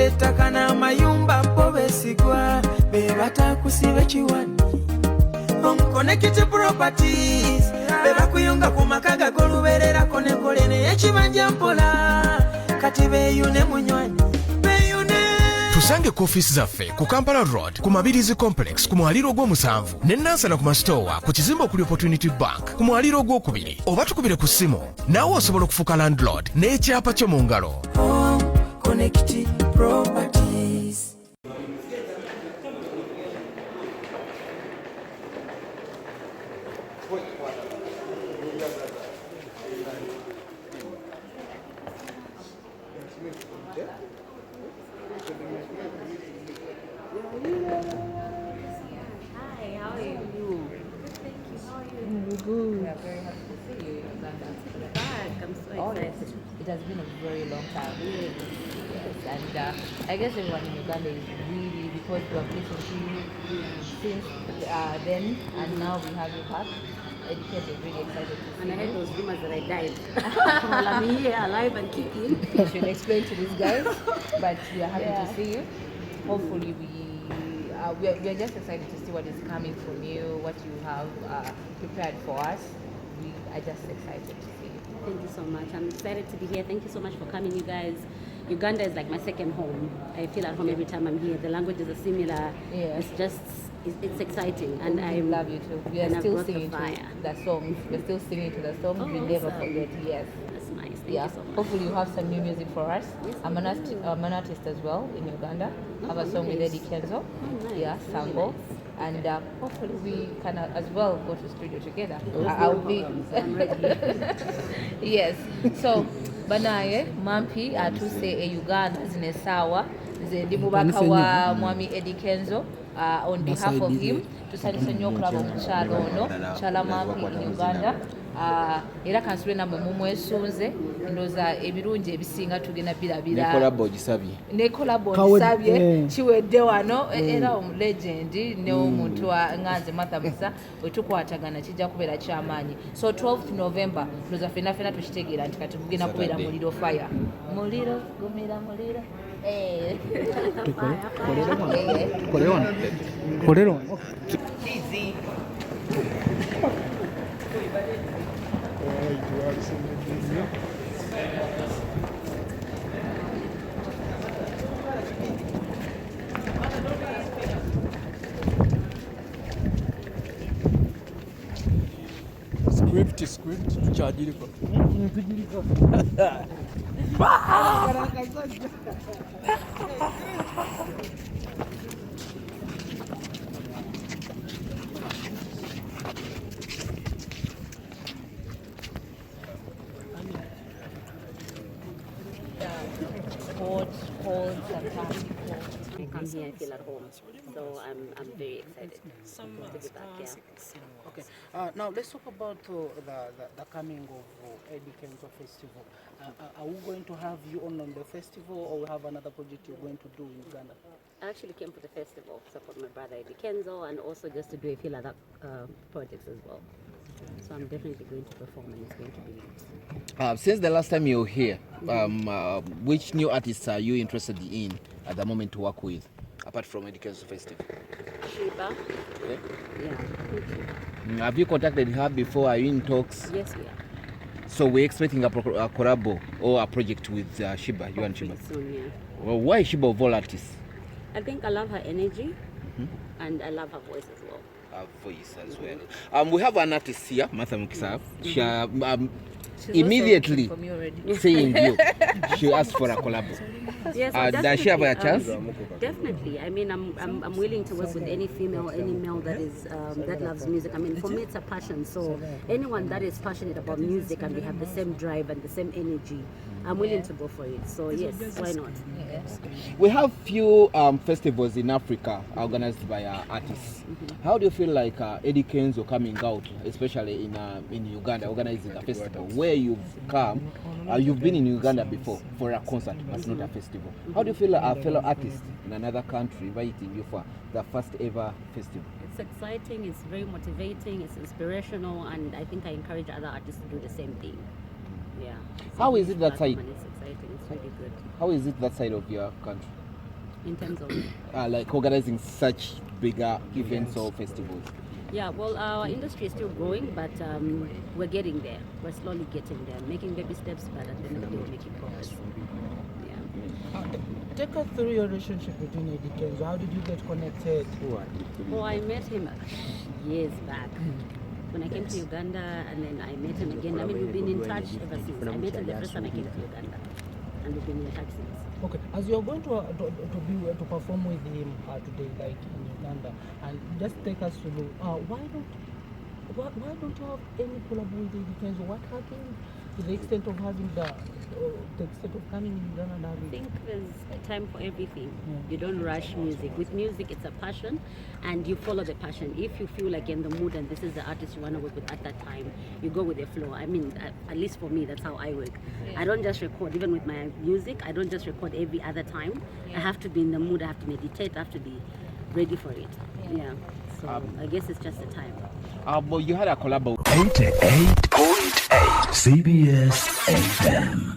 abatunda ettaka n'amayumba bo beesigwa be batakusiba ekiwani Connected Properties be bakuyunga ku maka gag'olubeererako n'enkole n'ekibanja mpola kati beeyune munywanyi tusange ku ofiisi zaffe ku Kampala Road ku Mabirizi Complex ku mwaliiro gw'omusanvu ne Nansana ku masitoowa ku kizimbe okuli Opportunity Bank ku mwaliiro gw'okubiri oba tukubire ku ssimu naawe osobola okufuuka landlord n'ekyapa kyo mu ngalo. Connected Properties. It has been a very long time. Yes. And I guess everyone in Uganda is really, because we have listened to you since then, and now we have you back. Eddy Kenzo is really excited to see you. And I heard those rumors that I died. Well, I'm here, alive and kicking. You should explain to these guys, but we are happy to see you. Hopefully we are just excited to see what is coming from you, what you have prepared for us. We are just excited to see you. Thank you so much. I'm excited to be here. Thank you so much for coming, you guys. Uganda is like my second home. I feel at home every time I'm here. The languages are similar. Yeah. It's just, it's exciting. And I love you too. We are still singing to the songs. We're still singing to the songs. We never forget. Yes. That's nice. Thank you so much. Hopefully you have some new music for us. Yes, I'm an artist as well in Uganda. I have a song with Eddy Kenzo. Nice. Yeah, Sambo. Nice. And hopefully we can as well go to studio together. I'll be. I'm ready. Yes. So, banaye Mampi atuuse Uganda zine sawa ndi mubaka wa mwami Eddy Kenzo on behalf of him tusanyuse nnyo okulaba omukyala ono kyala Mampi in Uganda. Era kansule namwe mumwesunze ndooza ebirungi ebisinga tugenda birabira ne Collabo gisabye kiwedde wano era omulegend ne omuntu nganze Mathamusa bwe tukwatagana kijja kubeera kyamaanyi. So 12th November ndooza fena tukitegeera nti kati kugenda kubeera muliro fire muliro gumira muliro Kolero. Script tukyagiriko. I come here, I feel at home. So I'm very excited to be back here. Okay. Now let's talk about the coming of Eddy Kenzo Festival. Are we going to have you on the festival, or we have another project you're going to do in Uganda? I actually came for the festival to support my brother Eddy Kenzo, and also just to do a few other projects as well. So I'm definitely going to perform, and it's going to be lit. Since the last time you were here, which new artists are you interested in at the moment to work with, apart from Eddy Kenzo Festival? Shiba. Okay. Yeah. Have you contacted her before? Are you in talks? Yes, we are. So we're expecting a collabo or a project with Shiba, you and Shiba? Soon, yeah. Well, why Shiba of all artists? I think I love her energy, and I love her voice as well. Her voice as well. We have an artist here, Mukisa. She immediately seeing you, she asked for a collabo. Yes, does she have a chance? Definitely. I mean, I'm willing to work with any female, any male that is that loves music. I mean, for me, it's a passion. So anyone that is passionate about music and we have the same drive and the same energy, I'm willing to go for it. So yes, why not? We have few festivals in Africa organized by artists. How do you feel like Eddy Kenzo coming out, especially in Uganda, organizing a festival where you've come? You've been in Uganda before for a concert, but not a festival. How do you feel a fellow artist in another country inviting you for the first ever festival? It's exciting, it's very motivating, it's inspirational, and I think I encourage other artists to do the same thing. Yeah. How is it that side? It's exciting, it's really good. How is it that side of your country? In terms of? Like organizing such bigger events or festivals? Yeah, well, our industry is still growing, but we're getting there. We're slowly getting there, making baby steps, but at the end of the day, we're making progress. Yeah. Take us through your relationship between Eddy Kenzo. How did you get connected? Well, I met him years back. When I came to Uganda, and then I met him again. I mean, we've been in touch ever since. I met him the first time I came to Uganda, and we've been in touch since. Okay, as you're going to perform with him today, like in Uganda, and just take us through, why don't you have any collab with Eddy Kenzo? What happened to the extent of having the extent of coming in Uganda? I think there's a time for everything. You don't rush music. With music, it's a passion, and you follow the passion. If you feel like you're in the mood and this is the artist you want to work with at that time, you go with the flow. I mean, at least for me, that's how I work. I don't just record. Even with my music, I don't just record every other time. I have to be in the mood. I have to meditate. I have to be ready for it. Yeah. So I guess it's just the time. Well, you had a Collabo. 88.8 CBS FM.